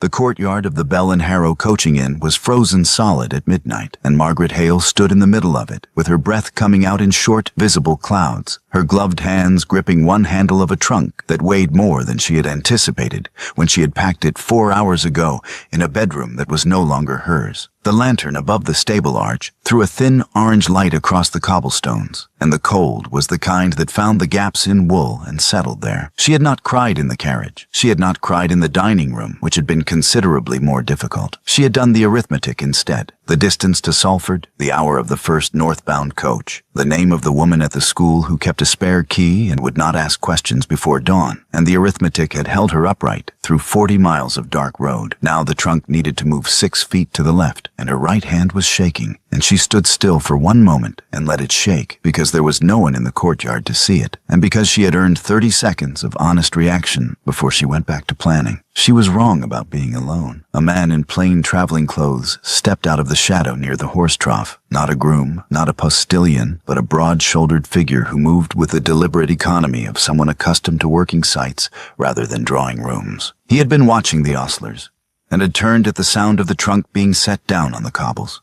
The courtyard of the Bell and Harrow coaching inn was frozen solid at midnight, and Margaret Hale stood in the middle of it, with her breath coming out in short, visible clouds, her gloved hands gripping one handle of a trunk that weighed more than she had anticipated when she had packed it 4 hours ago in a bedroom that was no longer hers. The lantern above the stable arch threw a thin orange light across the cobblestones, and the cold was the kind that found the gaps in wool and settled there. She had not cried in the carriage. She had not cried in the dining room, which had been considerably more difficult. She had done the arithmetic instead. The distance to Salford, the hour of the first northbound coach, the name of the woman at the school who kept a spare key and would not ask questions before dawn, and the arithmetic had held her upright through 40 miles of dark road. Now the trunk needed to move 6 feet to the left, and her right hand was shaking, and she stood still for 1 moment and let it shake, because there was no one in the courtyard to see it, and because she had earned 30 seconds of honest reaction before she went back to planning. She was wrong about being alone. A man in plain traveling clothes stepped out of the shadow near the horse trough. Not a groom, not a postilion, but a broad-shouldered figure who moved with the deliberate economy of someone accustomed to working sites rather than drawing rooms. He had been watching the ostlers, and had turned at the sound of the trunk being set down on the cobbles.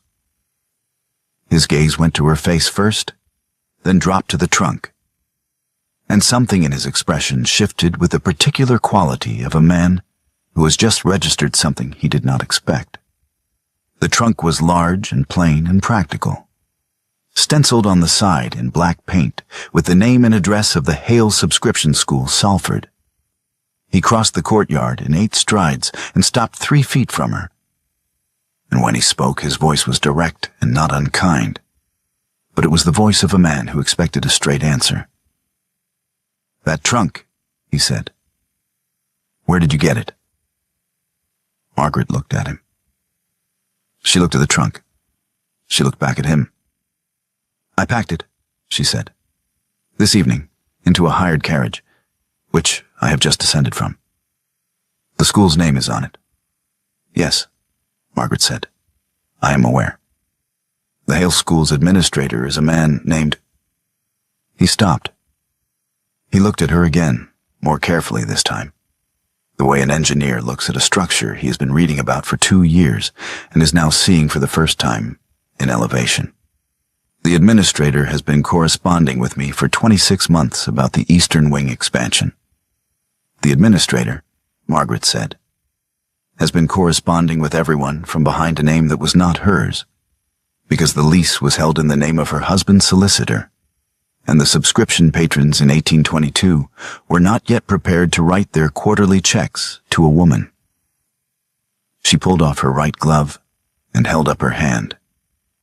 His gaze went to her face first, then dropped to the trunk, and something in his expression shifted with the particular quality of a man who has just registered something he did not expect. The trunk was large and plain and practical, stenciled on the side in black paint with the name and address of the Hale Subscription School, Salford. He crossed the courtyard in 8 strides and stopped 3 feet from her. And when he spoke, his voice was direct and not unkind, but it was the voice of a man who expected a straight answer. "That trunk," he said. "Where did you get it?" Margaret looked at him. She looked at the trunk. She looked back at him. "I packed it," she said, "this evening, into a hired carriage, which I have just descended from. The school's name is on it." "Yes," Margaret said. "I am aware. The Hale School's administrator is a man named—" He stopped. He looked at her again, more carefully this time, the way an engineer looks at a structure he has been reading about for 2 years and is now seeing for the first time in elevation. "The administrator has been corresponding with me for 26 months about the Eastern Wing expansion." "The administrator," Margaret said, "has been corresponding with everyone from behind a name that was not hers, because the lease was held in the name of her husband's solicitor, and the subscription patrons in 1822 were not yet prepared to write their quarterly checks to a woman." She pulled off her right glove and held up her hand,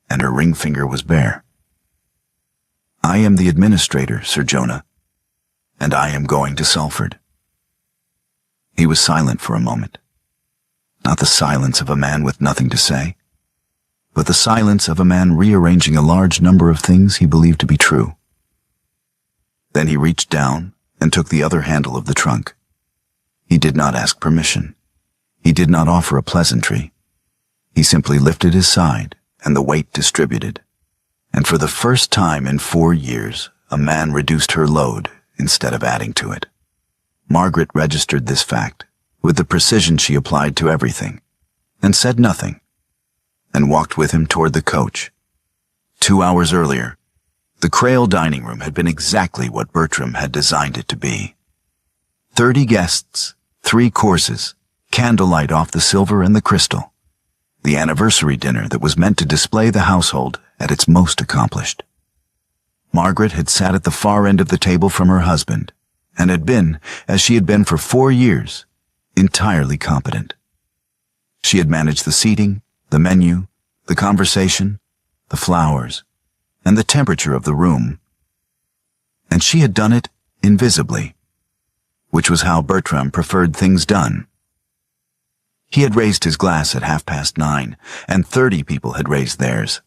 and her ring finger was bare. "I am the administrator, Sir Jonah, and I am going to Salford." He was silent for a moment. Not the silence of a man with nothing to say, but the silence of a man rearranging a large number of things he believed to be true. Then he reached down and took the other handle of the trunk. He did not ask permission. He did not offer a pleasantry. He simply lifted his side, and the weight distributed. And for the first time in 4 years, a man reduced her load instead of adding to it. Margaret registered this fact with the precision she applied to everything, and said nothing, and walked with him toward the coach. 2 hours earlier, the Crail dining room had been exactly what Bertram had designed it to be. 30 guests, 3 courses, candlelight off the silver and the crystal. The anniversary dinner that was meant to display the household at its most accomplished. Margaret had sat at the far end of the table from her husband, and had been, as she had been for 4 years, entirely competent. She had managed the seating, the menu, the conversation, the flowers, and the temperature of the room. And she had done it invisibly, which was how Bertram preferred things done. He had raised his glass at 9:30, and 30 people had raised theirs.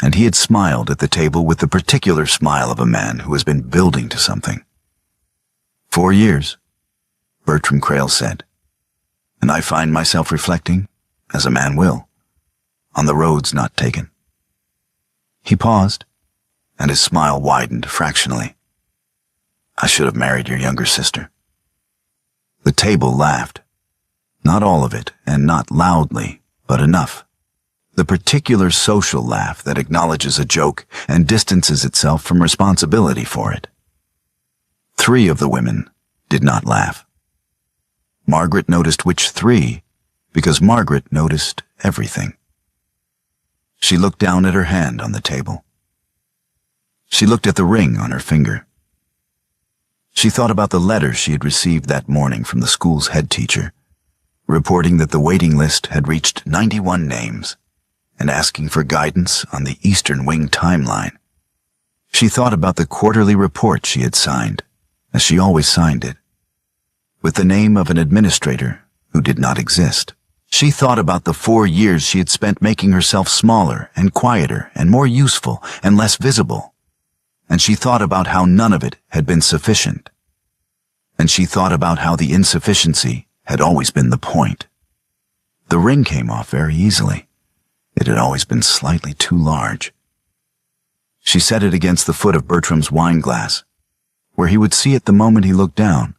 And he had smiled at the table with the particular smile of a man who has been building to something. 4 years, Bertram Crail said, and I find myself reflecting, as a man will, on the roads not taken. He paused, and his smile widened fractionally. I should have married your younger sister. The table laughed. Not all of it, and not loudly, but enough. The particular social laugh that acknowledges a joke and distances itself from responsibility for it. 3 of the women did not laugh. Margaret noticed which 3, because Margaret noticed everything. She looked down at her hand on the table. She looked at the ring on her finger. She thought about the letter she had received that morning from the school's head teacher, reporting that the waiting list had reached 91 names and asking for guidance on the Eastern Wing timeline. She thought about the quarterly report she had signed, as she always signed it, with the name of an administrator who did not exist. She thought about the 4 years she had spent making herself smaller and quieter and more useful and less visible. And she thought about how none of it had been sufficient. And she thought about how the insufficiency had always been the point. The ring came off very easily. It had always been slightly too large. She set it against the foot of Bertram's wine glass, where he would see it the moment he looked down.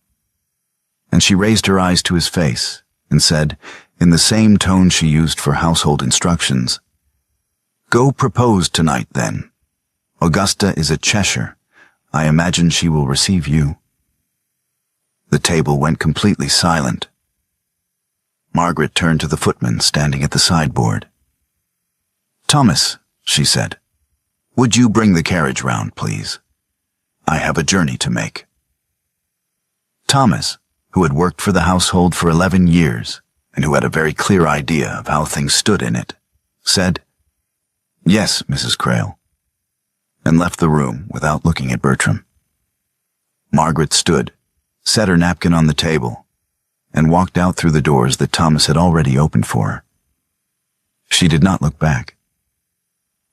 And she raised her eyes to his face and said, in the same tone she used for household instructions, "Go propose tonight, then. Augusta is at Cheshire. I imagine she will receive you." The table went completely silent. Margaret turned to the footman standing at the sideboard. "Thomas," she said, "would you bring the carriage round, please? I have a journey to make." Thomas, who had worked for the household for 11 years and who had a very clear idea of how things stood in it, said, "Yes, Mrs. Crail," and left the room without looking at Bertram. Margaret stood, set her napkin on the table, and walked out through the doors that Thomas had already opened for her. She did not look back.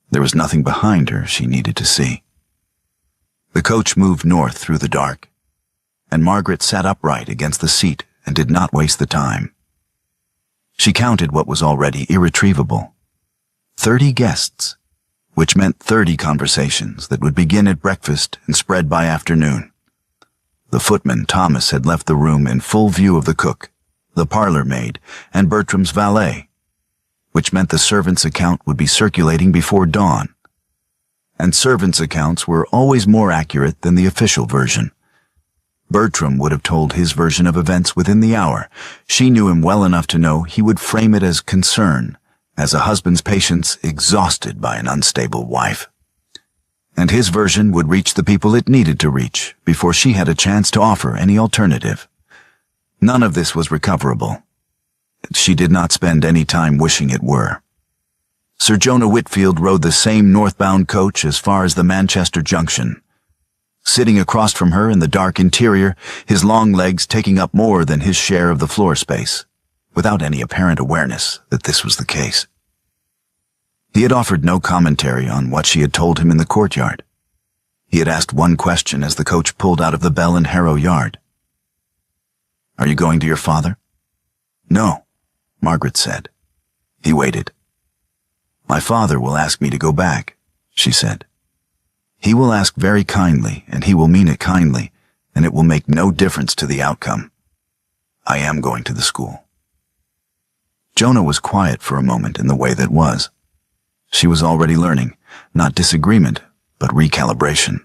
There was nothing behind her she needed to see. The coach moved north through the dark, and Margaret sat upright against the seat and did not waste the time. She counted what was already irretrievable. 30 guests, which meant 30 conversations that would begin at breakfast and spread by afternoon. The footman, Thomas, had left the room in full view of the cook, the parlor maid, and Bertram's valet, which meant the servant's account would be circulating before dawn. And servants' accounts were always more accurate than the official version. Bertram would have told his version of events within the hour. She knew him well enough to know he would frame it as concern, as a husband's patience exhausted by an unstable wife. And his version would reach the people it needed to reach before she had a chance to offer any alternative. None of this was recoverable. She did not spend any time wishing it were. Sir Jonah Whitfield rode the same northbound coach as far as the Manchester Junction. Sitting across from her in the dark interior, his long legs taking up more than his share of the floor space, without any apparent awareness that this was the case. He had offered no commentary on what she had told him in the courtyard. He had asked one question as the coach pulled out of the Bell and Harrow yard. "Are you going to your father?" "No," Margaret said. He waited. "My father will ask me to go back," she said. "He will ask very kindly, and he will mean it kindly, and it will make no difference to the outcome. I am going to the school." Jonah was quiet for a moment in the way that was. She was already learning, not disagreement, but recalibration.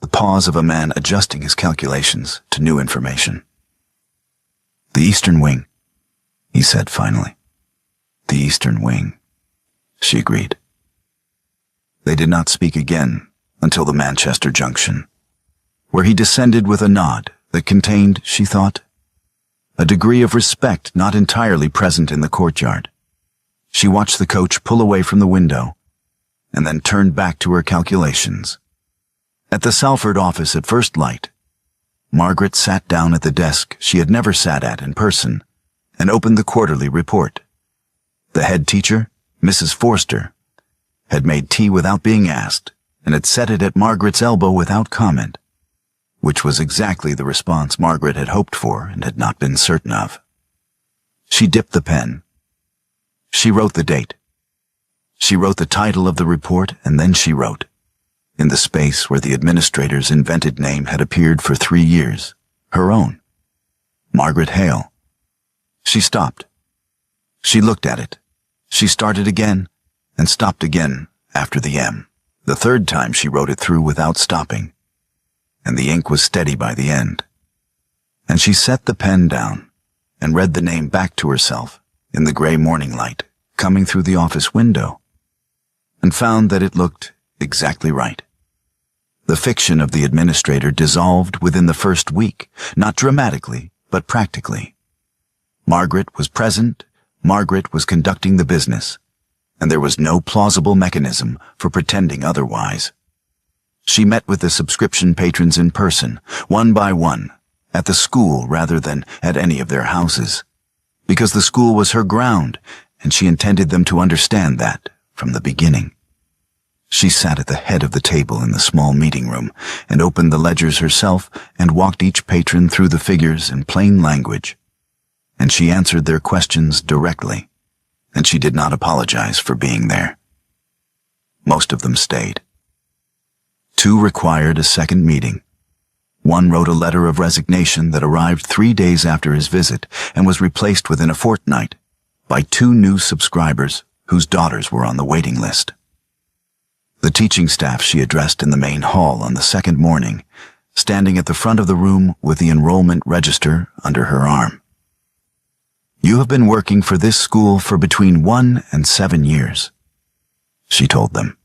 The pause of a man adjusting his calculations to new information. "The Eastern Wing," he said finally. "The Eastern Wing," she agreed. They did not speak again until the Manchester Junction, where he descended with a nod that contained, she thought, a degree of respect not entirely present in the courtyard. She watched the coach pull away from the window and then turned back to her calculations. At the Salford office at first light, Margaret sat down at the desk she had never sat at in person and opened the quarterly report. The head teacher, Mrs. Forster, had made tea without being asked and had set it at Margaret's elbow without comment, which was exactly the response Margaret had hoped for and had not been certain of. She dipped the pen. She wrote the date. She wrote the title of the report, and then she wrote, in the space where the administrator's invented name had appeared for 3 years, her own, Margaret Hale. She stopped. She looked at it. She started again and stopped again after the M. The third time she wrote it through without stopping, and the ink was steady by the end. And she set the pen down and read the name back to herself in the gray morning light coming through the office window, and found that it looked exactly right. The fiction of the administrator dissolved within the first week, not dramatically, but practically. Margaret was present, Margaret was conducting the business, and there was no plausible mechanism for pretending otherwise. She met with the subscription patrons in person, one by one, at the school rather than at any of their houses, because the school was her ground, and she intended them to understand that from the beginning. She sat at the head of the table in the small meeting room and opened the ledgers herself and walked each patron through the figures in plain language. And she answered their questions directly, and she did not apologize for being there. Most of them stayed. 2 required a second meeting. 1 wrote a letter of resignation that arrived 3 days after his visit and was replaced within a fortnight by 2 new subscribers whose daughters were on the waiting list. The teaching staff she addressed in the main hall on the second morning, standing at the front of the room with the enrollment register under her arm. "You have been working for this school for between 1 and 7 years," she told them.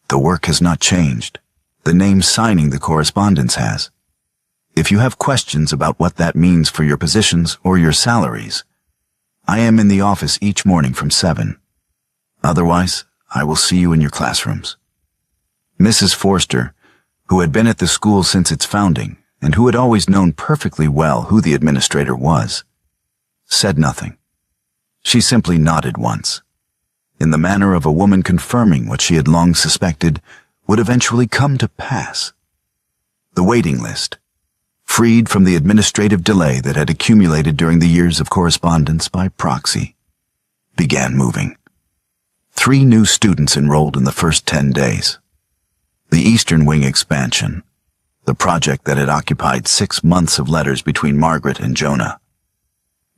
"The work has not changed. The name signing the correspondence has. If you have questions about what that means for your positions or your salaries, I am in the office each morning from 7. Otherwise, I will see you in your classrooms." Mrs. Forster, who had been at the school since its founding and who had always known perfectly well who the administrator was, said nothing. She simply nodded once, in the manner of a woman confirming what she had long suspected would eventually come to pass. The waiting list, freed from the administrative delay that had accumulated during the years of correspondence by proxy, began moving. 3 new students enrolled in the first 10 days. The Eastern Wing expansion, the project that had occupied 6 months of letters between Margaret and Jonah,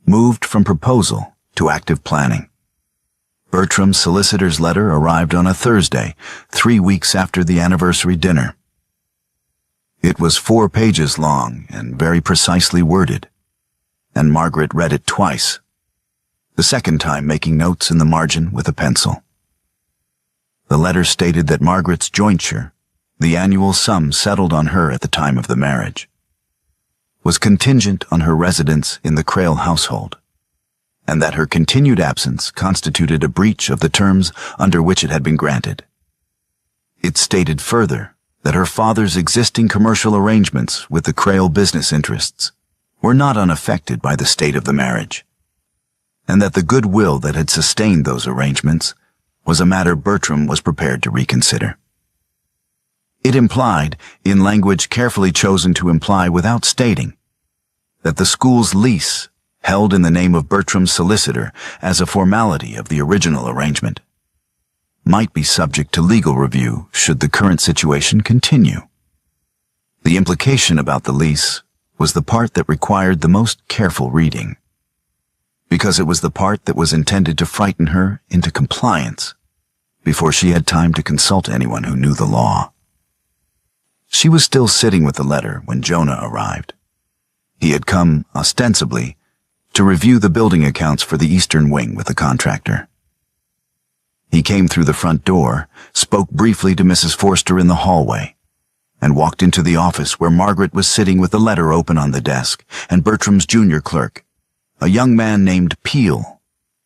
moved from proposal to active planning. Bertram's solicitor's letter arrived on a Thursday, 3 weeks after the anniversary dinner. It was 4 pages long and very precisely worded, and Margaret read it twice, the second time making notes in the margin with a pencil. The letter stated that Margaret's jointure, the annual sum settled on her at the time of the marriage, was contingent on her residence in the Crail household, and that her continued absence constituted a breach of the terms under which it had been granted. It stated further that her father's existing commercial arrangements with the Crail business interests were not unaffected by the state of the marriage, and that the goodwill that had sustained those arrangements was a matter Bertram was prepared to reconsider. It implied, in language carefully chosen to imply without stating, that the school's lease, held in the name of Bertram's solicitor as a formality of the original arrangement, might be subject to legal review should the current situation continue. The implication about the lease was the part that required the most careful reading, because it was the part that was intended to frighten her into compliance before she had time to consult anyone who knew the law. She was still sitting with the letter when Jonah arrived. He had come, ostensibly, to review the building accounts for the Eastern Wing with the contractor. He came through the front door, spoke briefly to Mrs. Forster in the hallway, and walked into the office where Margaret was sitting with the letter open on the desk and Bertram's junior clerk, a young man named Peel,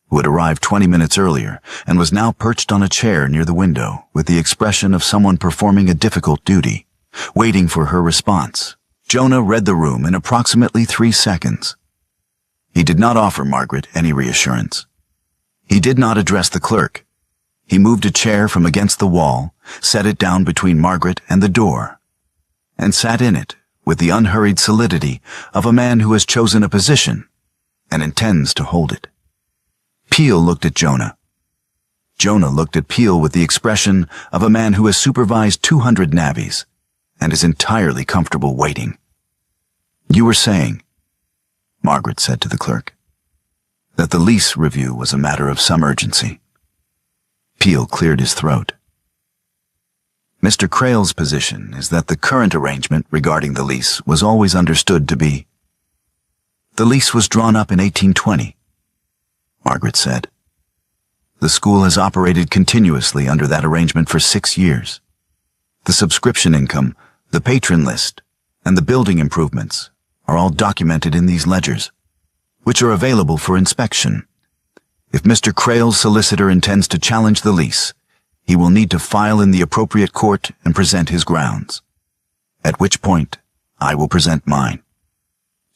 who had arrived 20 minutes earlier and was now perched on a chair near the window with the expression of someone performing a difficult duty, waiting for her response. Jonah read the room in approximately 3 seconds. He did not offer Margaret any reassurance. He did not address the clerk. He moved a chair from against the wall, set it down between Margaret and the door, and sat in it with the unhurried solidity of a man who has chosen a position and intends to hold it. Peel looked at Jonah. Jonah looked at Peel with the expression of a man who has supervised 200 navvies and is entirely comfortable waiting. "You were saying," Margaret said to the clerk. that the lease review was a matter of some urgency. Peel cleared his throat. Mr. Crail's position is that the current arrangement regarding the lease was always understood to be. The lease was drawn up in 1820, Margaret said. The school has operated continuously under that arrangement for 6 years. The subscription income, the patron list, and the building improvements are all documented in these ledgers, which are available for inspection. If Mr. Crail's solicitor intends to challenge the lease, he will need to file in the appropriate court and present his grounds, at which point I will present mine.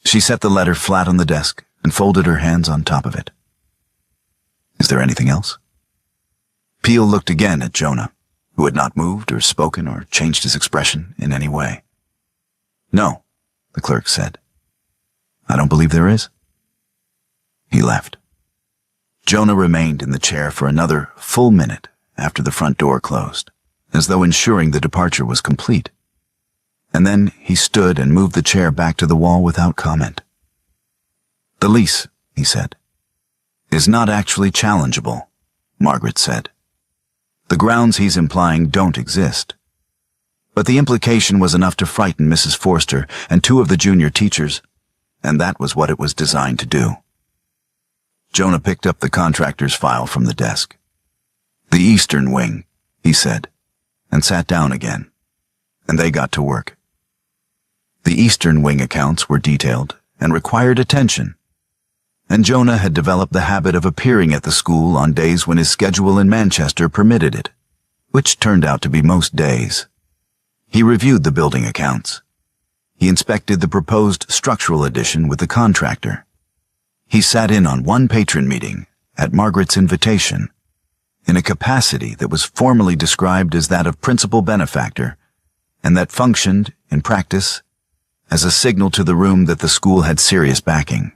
She set the letter flat on the desk and folded her hands on top of it. Is there anything else? Peel looked again at Jonah, who had not moved or spoken or changed his expression in any way. No, the clerk said. I don't believe there is. He left. Jonah remained in the chair for another full minute after the front door closed, as though ensuring the departure was complete. And then he stood and moved the chair back to the wall without comment. The lease, he said, is not actually challengeable, Margaret said. The grounds he's implying don't exist. But the implication was enough to frighten Mrs. Forster and 2 of the junior teachers, and that was what it was designed to do. Jonah picked up the contractor's file from the desk. The Eastern Wing, he said, and sat down again, and they got to work. The Eastern Wing accounts were detailed and required attention, and Jonah had developed the habit of appearing at the school on days when his schedule in Manchester permitted it, which turned out to be most days. He reviewed the building accounts. He inspected the proposed structural addition with the contractor. He sat in on one patron meeting, at Margaret's invitation, in a capacity that was formally described as that of principal benefactor, and that functioned, in practice, as a signal to the room that the school had serious backing.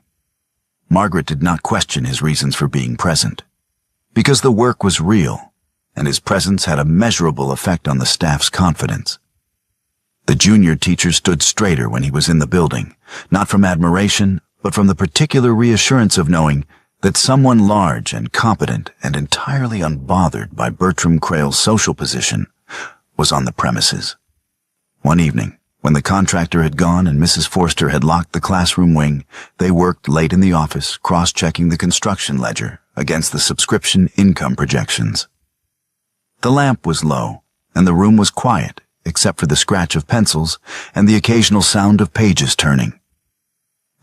Margaret did not question his reasons for being present, because the work was real, and his presence had a measurable effect on the staff's confidence. The junior teacher stood straighter when he was in the building, not from admiration, but from the particular reassurance of knowing that someone large and competent and entirely unbothered by Bertram Crail's social position was on the premises. One evening, when the contractor had gone and Mrs. Forster had locked the classroom wing, they worked late in the office, cross-checking the construction ledger against the subscription income projections. The lamp was low, and the room was quiet, except for the scratch of pencils and the occasional sound of pages turning.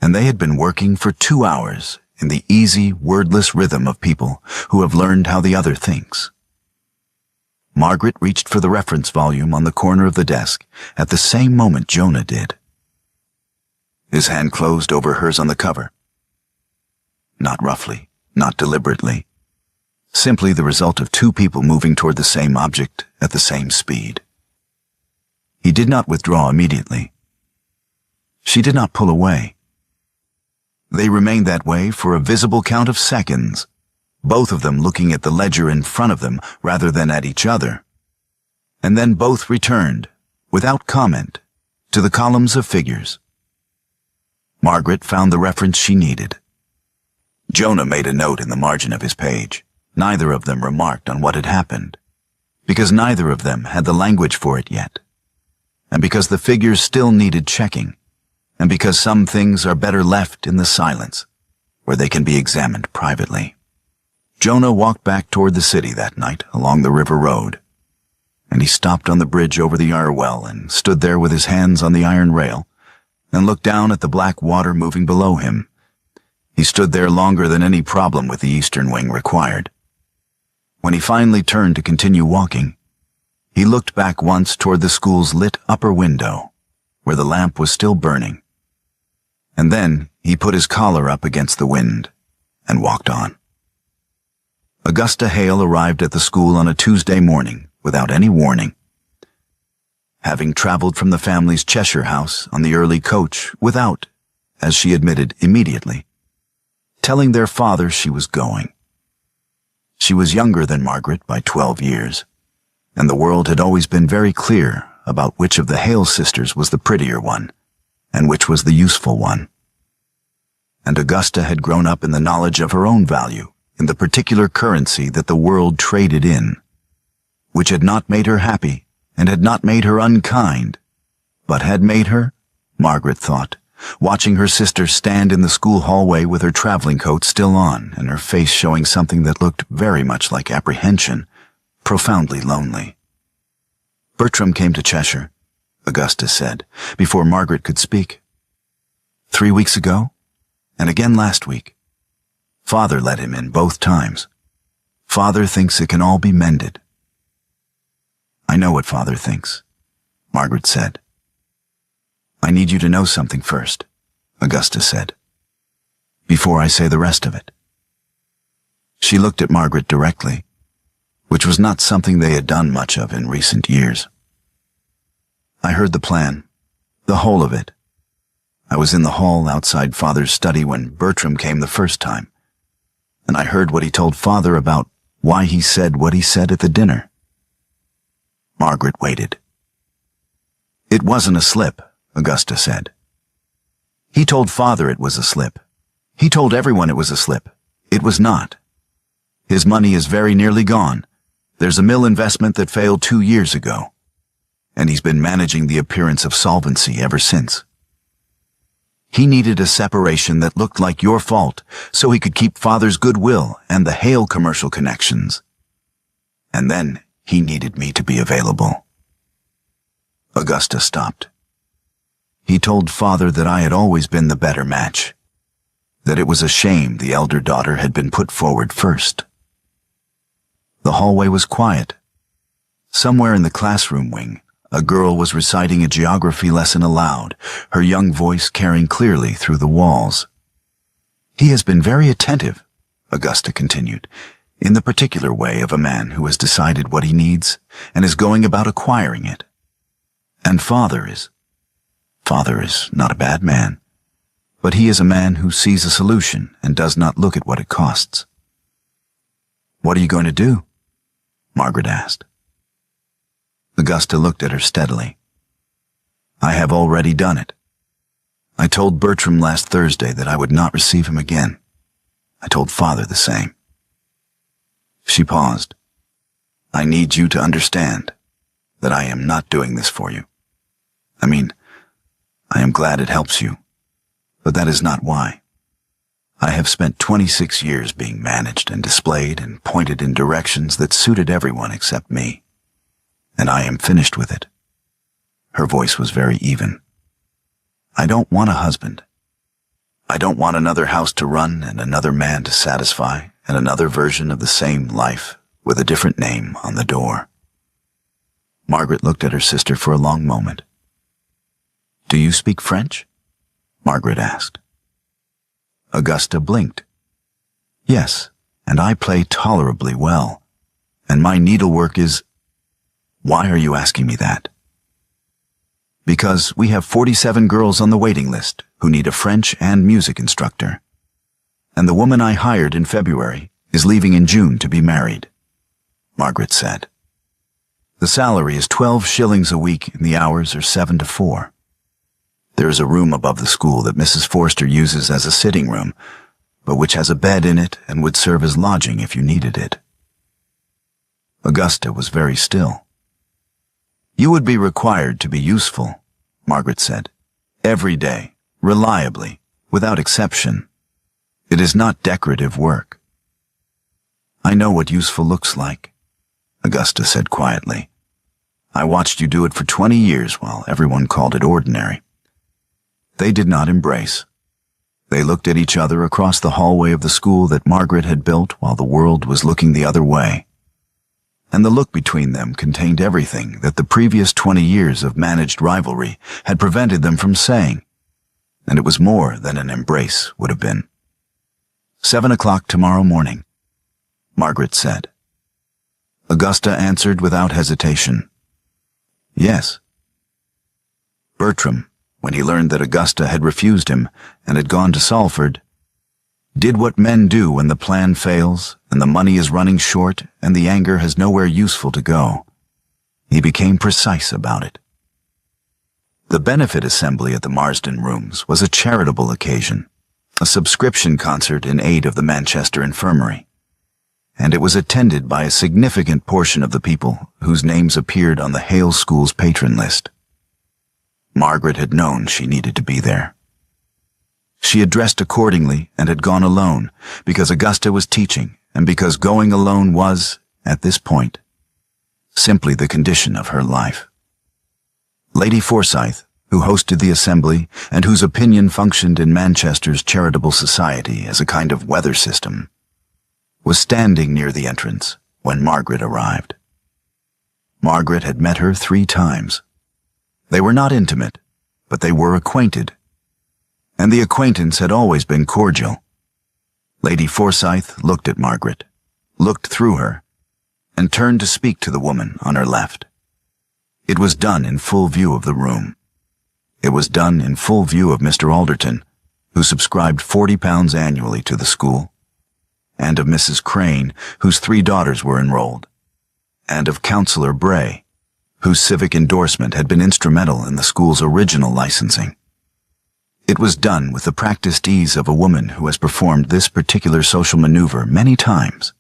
And they had been working for 2 hours in the easy, wordless rhythm of people who have learned how the other thinks. Margaret reached for the reference volume on the corner of the desk at the same moment Jonah did. His hand closed over hers on the cover. Not roughly, not deliberately. Simply the result of 2 people moving toward the same object at the same speed. He did not withdraw immediately. She did not pull away. They remained that way for a visible count of seconds, both of them looking at the ledger in front of them rather than at each other. And then both returned, without comment, to the columns of figures. Margaret found the reference she needed. Jonah made a note in the margin of his page. Neither of them remarked on what had happened, because neither of them had the language for it yet, and because the figures still needed checking, and because some things are better left in the silence, where they can be examined privately. Jonah walked back toward the city that night along the river road, and he stopped on the bridge over the Irwell and stood there with his hands on the iron rail and looked down at the black water moving below him. He stood there longer than any problem with the Eastern Wing required. When he finally turned to continue walking, he looked back once toward the school's lit upper window, where the lamp was still burning. And then he put his collar up against the wind and walked on. Augusta Hale arrived at the school on a Tuesday morning without any warning. Having traveled from the family's Cheshire house on the early coach without, as she admitted immediately, telling their father she was going. She was younger than Margaret by 12 years, and the world had always been very clear about which of the Hale sisters was the prettier one, and which was the useful one. and Augusta had grown up in the knowledge of her own value, in the particular currency that the world traded in, which had not made her happy and had not made her unkind, but had made her, Margaret thought, watching her sister stand in the school hallway with her traveling coat still on and her face showing something that looked very much like apprehension, profoundly lonely. Bertram came to Cheshire, Augusta said, before Margaret could speak. 3 weeks ago, and again last week. Father let him in both times. Father thinks it can all be mended. I know what Father thinks, Margaret said. I need you to know something first, Augusta said, before I say the rest of it. She looked at Margaret directly, which was not something they had done much of in recent years. I heard the plan, the whole of it. I was in the hall outside Father's study when Bertram came the first time, and I heard what he told Father about why he said what he said at the dinner. Margaret waited. It wasn't a slip, Augusta said. He told Father it was a slip. He told everyone it was a slip. It was not. His money is very nearly gone. There's a mill investment that failed 2 years ago, and he's been managing the appearance of solvency ever since. He needed a separation that looked like your fault so he could keep Father's goodwill and the Hale commercial connections. And then he needed me to be available. Augusta stopped. He told Father that I had always been the better match, that it was a shame the elder daughter had been put forward first. The hallway was quiet. Somewhere in the classroom wing, a girl was reciting a geography lesson aloud, her young voice carrying clearly through the walls. He has been very attentive, Augusta continued, in the particular way of a man who has decided what he needs and is going about acquiring it. And Father is not a bad man, but he is a man who sees a solution and does not look at what it costs. What are you going to do? Margaret asked. Augusta looked at her steadily. I have already done it. I told Bertram last Thursday that I would not receive him again. I told Father the same. She paused. I need you to understand that I am not doing this for you. I am glad it helps you, but that is not why. I have spent 26 years being managed and displayed and pointed in directions that suited everyone except me, and I am finished with it. Her voice was very even. I don't want a husband. I don't want another house to run and another man to satisfy and another version of the same life with a different name on the door. Margaret looked at her sister for a long moment. Do you speak French? Margaret asked. Augusta blinked. Yes, and I play tolerably well, and my needlework is... Why are you asking me that? Because we have 47 girls on the waiting list who need a French and music instructor, and the woman I hired in February is leaving in June to be married, Margaret said. The salary is 12 shillings a week and the hours are 7 to 4. There is a room above the school that Mrs. Forster uses as a sitting room, but which has a bed in it and would serve as lodging if you needed it. Augusta was very still. You would be required to be useful, Margaret said, every day, reliably, without exception. It is not decorative work. I know what useful looks like, Augusta said quietly. I watched you do it for 20 years while everyone called it ordinary. They did not embrace. They looked at each other across the hallway of the school that Margaret had built while the world was looking the other way. And the look between them contained everything that the previous 20 years of managed rivalry had prevented them from saying, and it was more than an embrace would have been. 7 o'clock tomorrow morning, Margaret said. Augusta answered without hesitation. Yes. Bertram, when he learned that Augusta had refused him and had gone to Salford, did what men do when the plan fails and the money is running short and the anger has nowhere useful to go. He became precise about it. The benefit assembly at the Marsden Rooms was a charitable occasion, a subscription concert in aid of the Manchester Infirmary, and it was attended by a significant portion of the people whose names appeared on the Hale School's patron list. Margaret had known she needed to be there. She had dressed accordingly and had gone alone because Augusta was teaching and because going alone was, at this point, simply the condition of her life. Lady Forsyth, who hosted the assembly and whose opinion functioned in Manchester's charitable society as a kind of weather system, was standing near the entrance when Margaret arrived. Margaret had met her 3 times. They were not intimate, but they were acquainted, and the acquaintance had always been cordial. Lady Forsyth looked at Margaret, looked through her, and turned to speak to the woman on her left. It was done in full view of the room. It was done in full view of Mr. Alderton, who subscribed £40 annually to the school, and of Mrs. Crane, whose 3 daughters were enrolled, and of Councillor Bray, whose civic endorsement had been instrumental in the school's original licensing. It was done with the practiced ease of a woman who has performed this particular social maneuver many times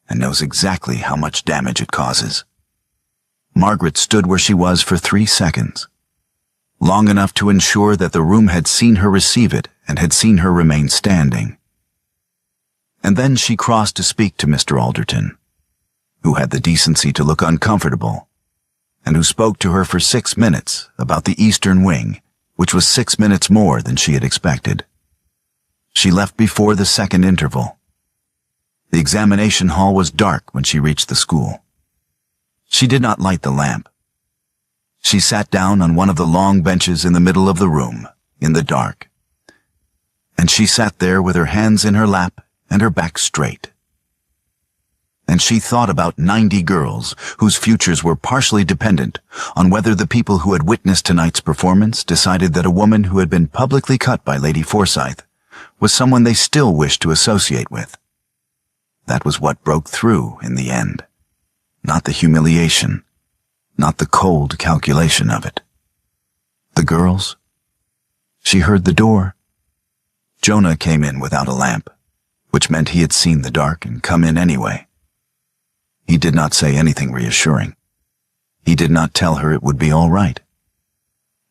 and knows exactly how much damage it causes. Margaret stood where she was for 3 seconds, long enough to ensure that the room had seen her receive it and had seen her remain standing. And then she crossed to speak to Mr. Alderton, who had the decency to look uncomfortable, and who spoke to her for 6 minutes about the Eastern Wing, which was 6 minutes more than she had expected. She left before the second interval. The examination hall was dark when she reached the school. She did not light the lamp. She sat down on one of the long benches in the middle of the room, in the dark. And she sat there with her hands in her lap and her back straight. And she thought about 90 girls whose futures were partially dependent on whether the people who had witnessed tonight's performance decided that a woman who had been publicly cut by Lady Forsyth was someone they still wished to associate with. That was what broke through in the end, not the humiliation, not the cold calculation of it. The girls? She heard the door. Jonah came in without a lamp, which meant he had seen the dark and come in anyway. He did not say anything reassuring. He did not tell her it would be all right.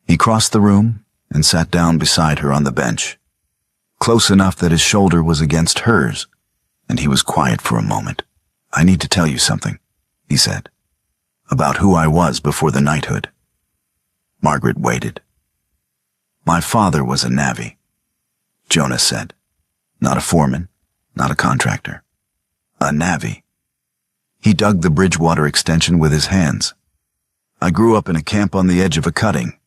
He crossed the room and sat down beside her on the bench, close enough that his shoulder was against hers, and he was quiet for a moment. "I need to tell you something," he said, "about who I was before the knighthood." Margaret waited. "My father was a navvy," Jonas said. "Not a foreman, not a contractor. A navvy. He dug the Bridgewater extension with his hands. I grew up in a camp on the edge of a cutting,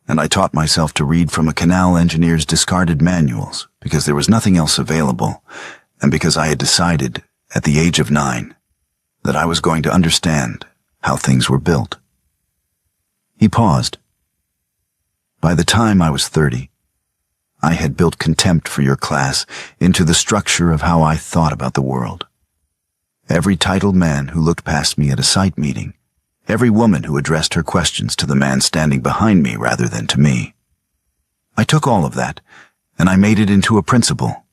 and I taught myself to read from a canal engineer's discarded manuals because there was nothing else available, and because I had decided, at the age of 9, that I was going to understand how things were built." He paused. "By the time I was 30, I had built contempt for your class into the structure of how I thought about the world. Every titled man who looked past me at a site meeting, every woman who addressed her questions to the man standing behind me rather than to me. I took all of that, and I made it into a principle.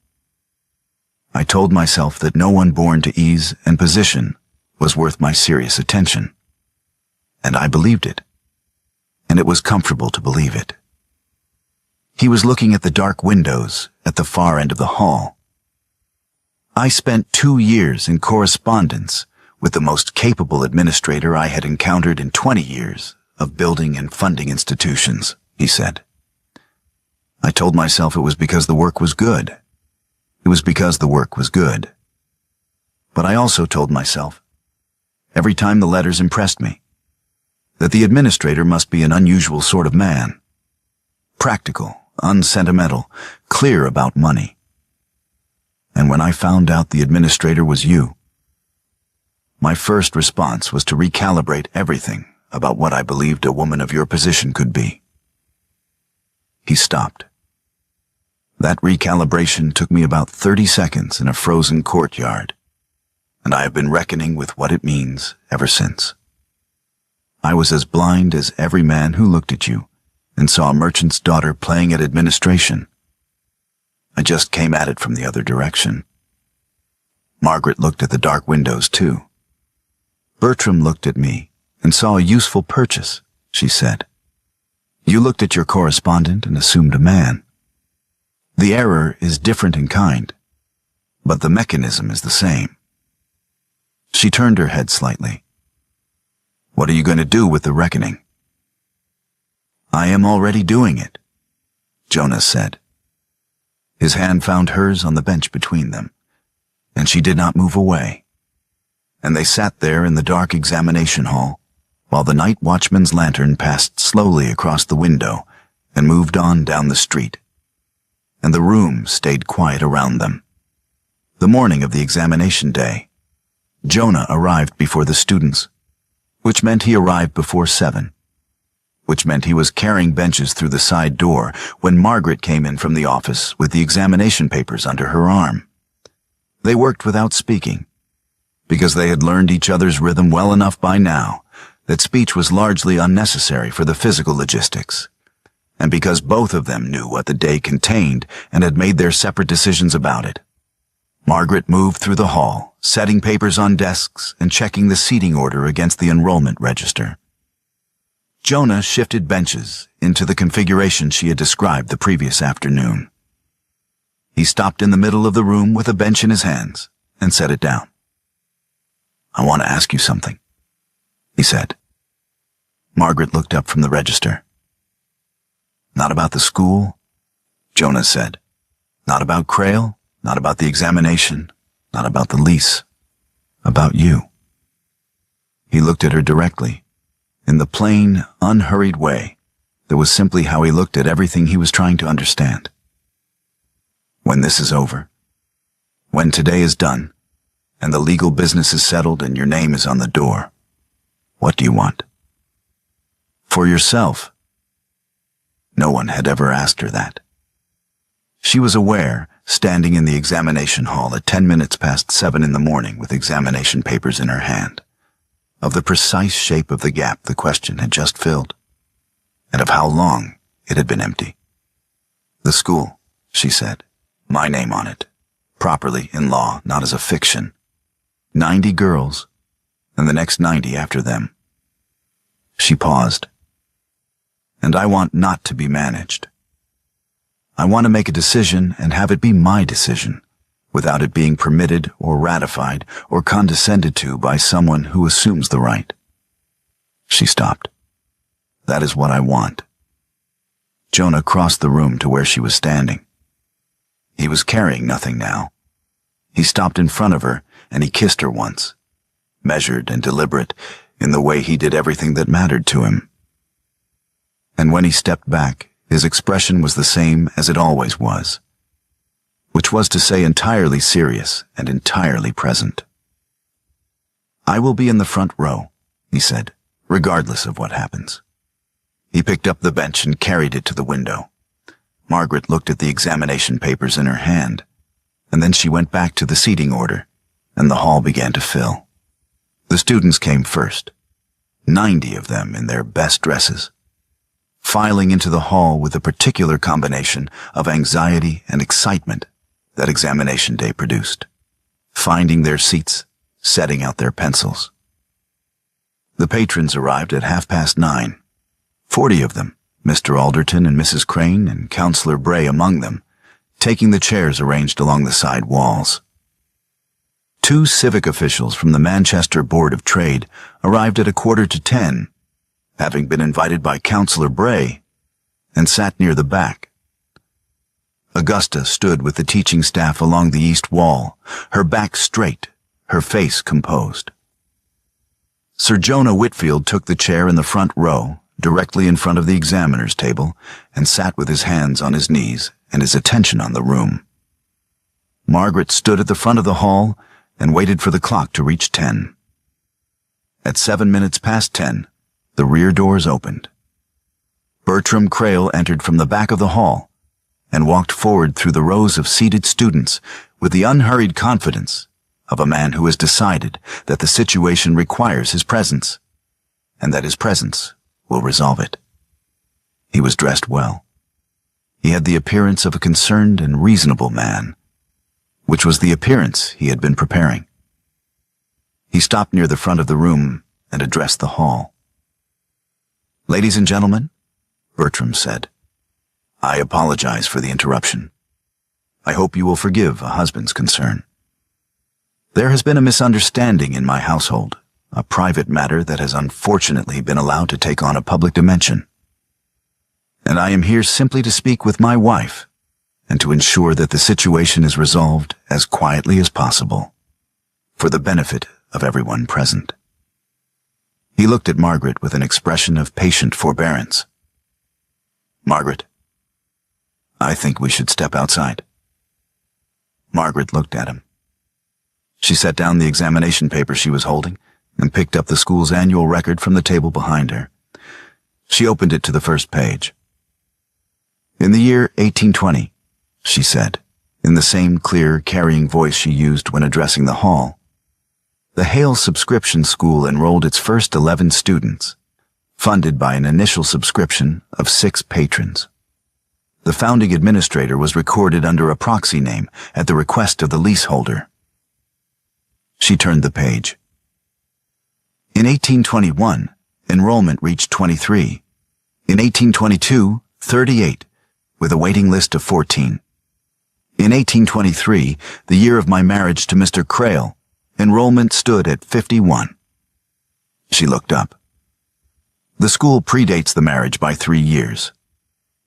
I told myself that no one born to ease and position was worth my serious attention. And I believed it. And it was comfortable to believe it." He was looking at the dark windows at the far end of the hall. "I spent 2 years in correspondence with the most capable administrator I had encountered in 20 years of building and funding institutions," he said. "I told myself it was because the work was good. It was because the work was good. But I also told myself, every time the letters impressed me, that the administrator must be an unusual sort of man. Practical, unsentimental, clear about money. And when I found out the administrator was you, my first response was to recalibrate everything about what I believed a woman of your position could be." He stopped. "That recalibration took me about 30 seconds in a frozen courtyard, and I have been reckoning with what it means ever since. I was as blind as every man who looked at you and saw a merchant's daughter playing at administration. I just came at it from the other direction. Margaret looked at the dark windows too. Bertram looked at me and saw a useful purchase, she said. You looked at your correspondent and assumed a man. The error is different in kind, but the mechanism is the same. She turned her head slightly. What are you going to do with the reckoning? I am already doing it, Jonas said. His hand found hers on the bench between them, and she did not move away. And they sat there in the dark examination hall, while the night watchman's lantern passed slowly across the window and moved on down the street, and the room stayed quiet around them. The morning of the examination day, Jonah arrived before the students, which meant he arrived before 7, which meant he was carrying benches through the side door when Margaret came in from the office with the examination papers under her arm. They worked without speaking, because they had learned each other's rhythm well enough by now that speech was largely unnecessary for the physical logistics, and because both of them knew what the day contained and had made their separate decisions about it. Margaret moved through the hall, setting papers on desks and checking the seating order against the enrollment register. Jonah shifted benches into the configuration she had described the previous afternoon. He stopped in the middle of the room with a bench in his hands and set it down. I want to ask you something, he said. Margaret looked up from the register. Not about the school, Jonah said. Not about Crail, not about the examination, not about the lease. About you. He looked at her directly, in the plain, unhurried way that was simply how he looked at everything he was trying to understand. When this is over, when today is done, and the legal business is settled and your name is on the door, what do you want? For yourself. No one had ever asked her that. She was aware, standing in the examination hall at 10 minutes past 7 in the morning with examination papers in her hand, of the precise shape of the gap the question had just filled, and of how long it had been empty. The school, she said, my name on it, properly in law, not as a fiction. 90 girls, and the next 90 after them. She paused. And I want not to be managed. I want to make a decision and have it be my decision, without it being permitted or ratified or condescended to by someone who assumes the right. She stopped. That is what I want. Jonah crossed the room to where she was standing. He was carrying nothing now. He stopped in front of her and he kissed her once, measured and deliberate in the way he did everything that mattered to him. And when he stepped back, his expression was the same as it always was, which was to say entirely serious and entirely present. I will be in the front row, he said, regardless of what happens. He picked up the bench and carried it to the window. Margaret looked at the examination papers in her hand, and then she went back to the seating order, and the hall began to fill. The students came first, 90 of them in their best dresses, filing into the hall with a particular combination of anxiety and excitement that examination day produced, finding their seats, setting out their pencils. The patrons arrived at 9:30, 40 of them, Mr. Alderton and Mrs. Crane and Counselor Bray among them, taking the chairs arranged along the side walls. 2 civic officials from the Manchester Board of Trade arrived at 9:45, having been invited by Counselor Bray, and sat near the back. Augusta stood with the teaching staff along the east wall, her back straight, her face composed. Sir Jonah Whitfield took the chair in the front row, directly in front of the examiner's table, and sat with his hands on his knees and his attention on the room. Margaret stood at the front of the hall and waited for the clock to reach 10. At 7 minutes past 10, the rear doors opened. Bertram Crail entered from the back of the hall and walked forward through the rows of seated students with the unhurried confidence of a man who has decided that the situation requires his presence, and that his presence will resolve it. He was dressed well. He had the appearance of a concerned and reasonable man, which was the appearance he had been preparing. He stopped near the front of the room and addressed the hall. "Ladies and gentlemen," Bertram said, "I apologize for the interruption. I hope you will forgive a husband's concern. There has been a misunderstanding in my household, a private matter that has unfortunately been allowed to take on a public dimension. And I am here simply to speak with my wife and to ensure that the situation is resolved as quietly as possible, for the benefit of everyone present." He looked at Margaret with an expression of patient forbearance. "Margaret, I think we should step outside." Margaret looked at him. She set down the examination paper she was holding and picked up the school's annual record from the table behind her. She opened it to the first page. "In the year 1820, she said, in the same clear, carrying voice she used when addressing the hall, the Hale Subscription School enrolled its first 11 students, funded by an initial subscription of 6 patrons. The founding administrator was recorded under a proxy name at the request of the leaseholder." She turned the page. "In 1821, enrollment reached 23. In 1822, 38, with a waiting list of 14. In 1823, the year of my marriage to Mr. Crail, enrollment stood at 51. She looked up. "The school predates the marriage by 3 years.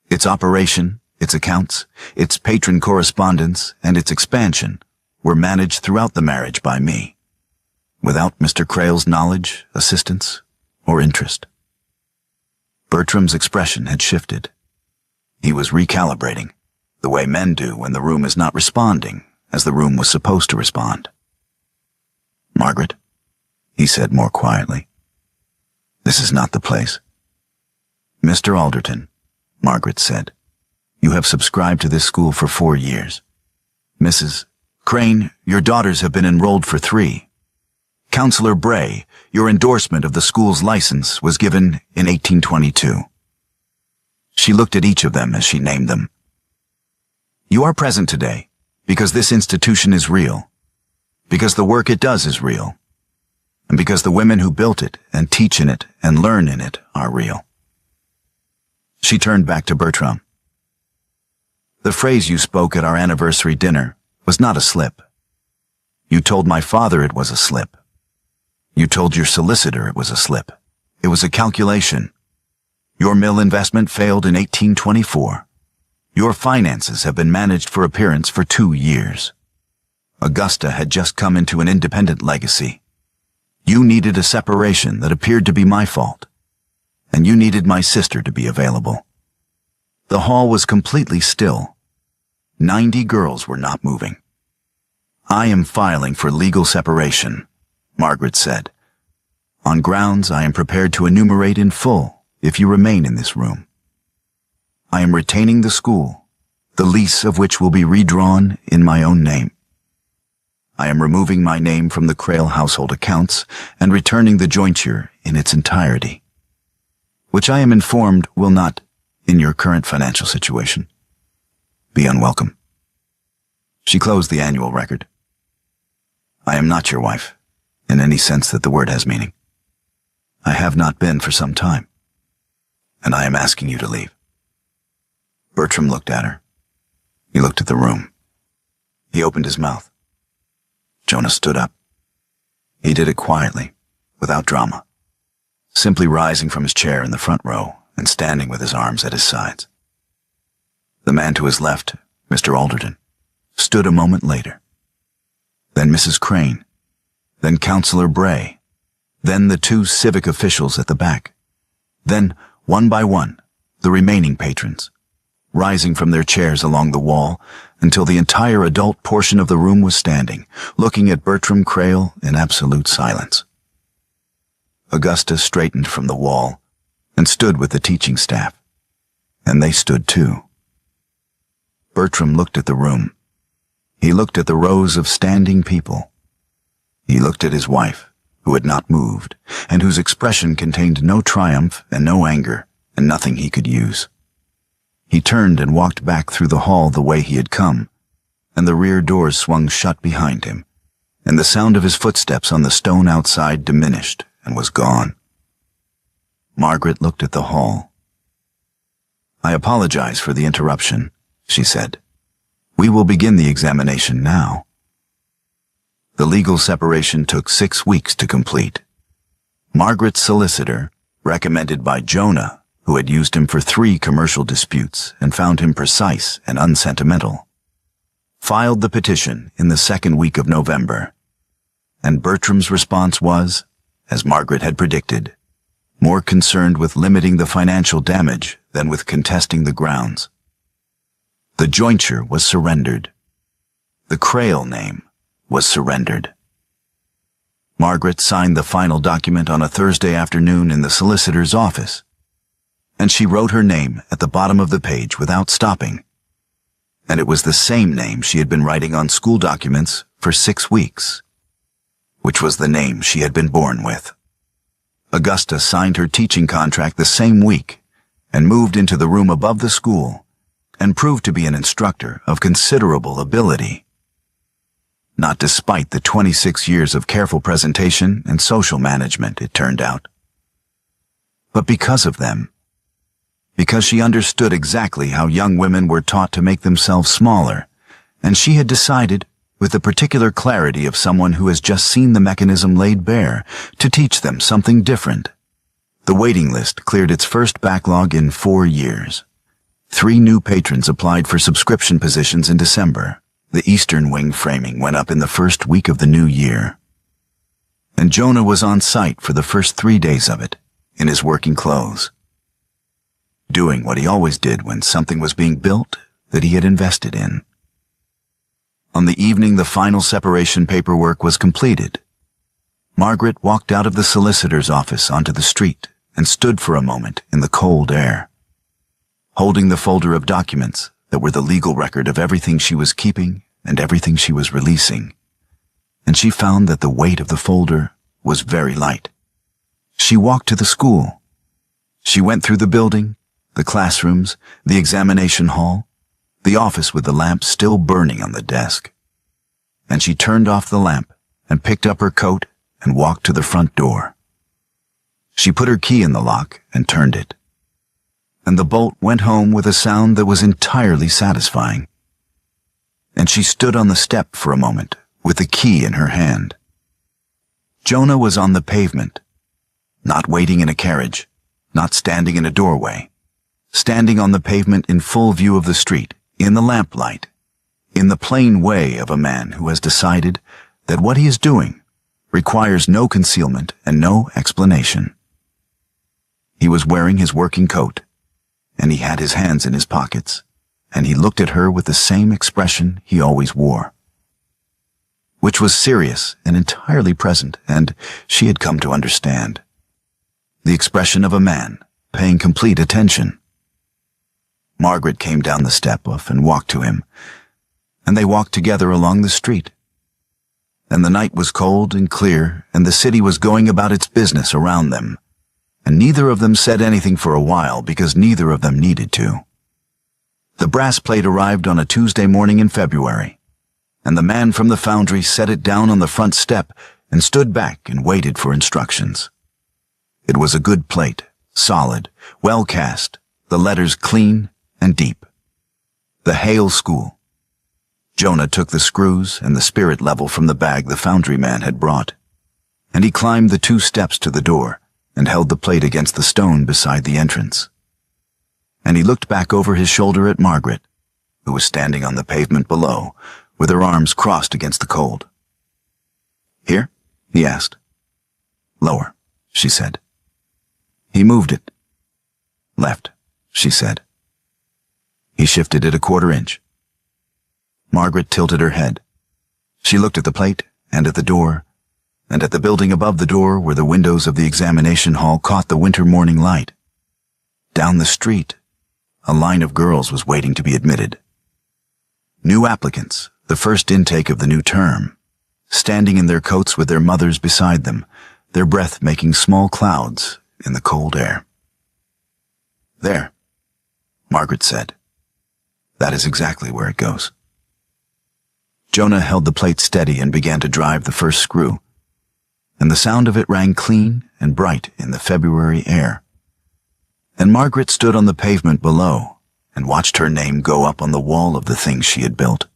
Its operation, its accounts, its patron correspondence, and its expansion were managed throughout the marriage by me, without Mr. Crail's knowledge, assistance, or interest." Bertram's expression had shifted. He was recalibrating, the way men do when the room is not responding as the room was supposed to respond. "Margaret," he said more quietly, "this is not the place." "Mr. Alderton," Margaret said, "you have subscribed to this school for 4 years. Mrs. Crane, your daughters have been enrolled for 3. Counselor Bray, your endorsement of the school's license was given in 1822. She looked at each of them as she named them. "You are present today because this institution is real, because the work it does is real, and because the women who built it and teach in it and learn in it are real." She turned back to Bertram. "The phrase you spoke at our anniversary dinner was not a slip. You told my father it was a slip. You told your solicitor it was a slip. It was a calculation. Your mill investment failed in 1824. Your finances have been managed for appearance for 2 years. Augusta had just come into an independent legacy. You needed a separation that appeared to be my fault, and you needed my sister to be available." The hall was completely still. 90 girls were not moving. "I am filing for legal separation," Margaret said. "On grounds I am prepared to enumerate in full if you remain in this room. I am retaining the school, the lease of which will be redrawn in my own name. I am removing my name from the Crail household accounts and returning the jointure in its entirety, which I am informed will not, in your current financial situation, be unwelcome." She closed the annual record. "I am not your wife, in any sense that the word has meaning. I have not been for some time, and I am asking you to leave." Bertram looked at her. He looked at the room. He opened his mouth. Jonah stood up. He did it quietly, without drama, simply rising from his chair in the front row and standing with his arms at his sides. The man to his left, Mr. Alderton, stood a moment later. Then Mrs. Crane, then Counselor Bray, then the 2 civic officials at the back, then, one by one, the remaining patrons, rising from their chairs along the wall until the entire adult portion of the room was standing, looking at Bertram Crail in absolute silence. Augusta straightened from the wall and stood with the teaching staff, and they stood too. Bertram looked at the room. He looked at the rows of standing people. He looked at his wife, who had not moved, and whose expression contained no triumph and no anger, and nothing he could use. He turned and walked back through the hall the way he had come, and the rear doors swung shut behind him, and the sound of his footsteps on the stone outside diminished and was gone. Margaret looked at the hall. "I apologize for the interruption," she said. "We will begin the examination now." The legal separation took 6 weeks to complete. Margaret's solicitor, recommended by Jonah, who had used him for 3 commercial disputes and found him precise and unsentimental, filed the petition in the 2nd week of November. And Bertram's response was, as Margaret had predicted, more concerned with limiting the financial damage than with contesting the grounds. The jointure was surrendered. The Crail name was surrendered. Margaret signed the final document on a Thursday afternoon in the solicitor's office, and she wrote her name at the bottom of the page without stopping. And it was the same name she had been writing on school documents for 6 weeks, which was the name she had been born with. Augusta signed her teaching contract the same week and moved into the room above the school and proved to be an instructor of considerable ability. Not despite the 26 years of careful presentation and social management, it turned out, but because of them. Because she understood exactly how young women were taught to make themselves smaller, and she had decided, with the particular clarity of someone who has just seen the mechanism laid bare, to teach them something different. The waiting list cleared its first backlog in 4 years. 3 new patrons applied for subscription positions in December. The Eastern Wing framing went up in the first week of the new year. And Jonah was on site for the first 3 days of it, in his working clothes, doing what he always did when something was being built that he had invested in. On the evening the final separation paperwork was completed, Margaret walked out of the solicitor's office onto the street and stood for a moment in the cold air, holding the folder of documents that were the legal record of everything she was keeping and everything she was releasing. And she found that the weight of the folder was very light. She walked to the school. She went through the building, the classrooms, the examination hall, the office with the lamp still burning on the desk. And she turned off the lamp and picked up her coat and walked to the front door. She put her key in the lock and turned it, and the bolt went home with a sound that was entirely satisfying. And she stood on the step for a moment with the key in her hand. Jonah was on the pavement, not waiting in a carriage, not standing in a doorway, standing on the pavement in full view of the street, in the lamplight, in the plain way of a man who has decided that what he is doing requires no concealment and no explanation. He was wearing his working coat, and he had his hands in his pockets, and he looked at her with the same expression he always wore, which was serious and entirely present, and she had come to understand. The expression of a man paying complete attention. Margaret came down the step and walked to him, and they walked together along the street. And the night was cold and clear, and the city was going about its business around them, and neither of them said anything for a while because neither of them needed to. The brass plate arrived on a Tuesday morning in February, and the man from the foundry set it down on the front step and stood back and waited for instructions. It was a good plate, solid, well cast, the letters clean and deep. The Hale School. Jonah took the screws and the spirit level from the bag the foundry man had brought, and he climbed the 2 steps to the door and held the plate against the stone beside the entrance. And he looked back over his shoulder at Margaret, who was standing on the pavement below, with her arms crossed against the cold. "Here?" he asked. "Lower," she said. He moved it. "Left," she said. He shifted it a 1/4 inch. Margaret tilted her head. She looked at the plate and at the door, and at the building above the door where the windows of the examination hall caught the winter morning light. Down the street, a line of girls was waiting to be admitted. New applicants, the first intake of the new term, standing in their coats with their mothers beside them, their breath making small clouds in the cold air. "There," Margaret said, That is exactly where it goes. Jonah held the plate steady and began to drive the first screw, and the sound of it rang clean and bright in the February air. And Margaret stood on the pavement below and watched her name go up on the wall of the things she had built,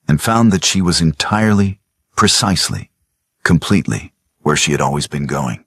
and found that she was entirely, precisely, completely where she had always been going.